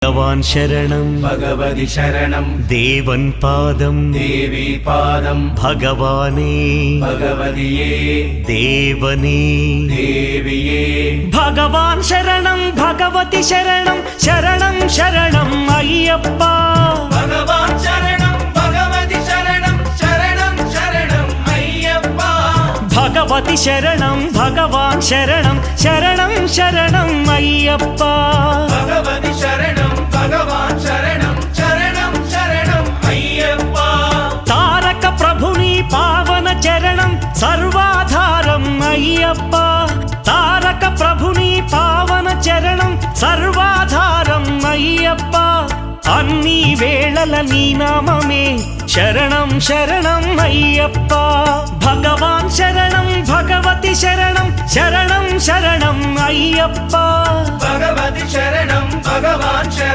भगवान् शरणं भगवति शरणं देवन् पादं देवी पादं भगवाने भगवतिये देवने देविये भगवान् शरणं भगवति शरणं शरणं शरणं अय्यप्पा भगवान् शरणं भगवति शरणं शरणं शरणं अय्यप्पा भगवति शरणं भगवान् शरणं शरणं शरणं अय्यप्पा भगवति शरणं भगवान् शरणं शरणं शरणं अय्यप्पा तारक प्रभुनि पावन चरणं सर्वाधारम् अय्यप्पा तारक प्रभुनि पावन चरणं सर्वाधारम् अय्यप्पा अन्नी वेळल नी नाममे शरणं शरणं अय्यप्पा भगवान् शरणं भगवति शरणं शरणं शरणं अय्यप्पा भगवति शरणं भगवान् शरणं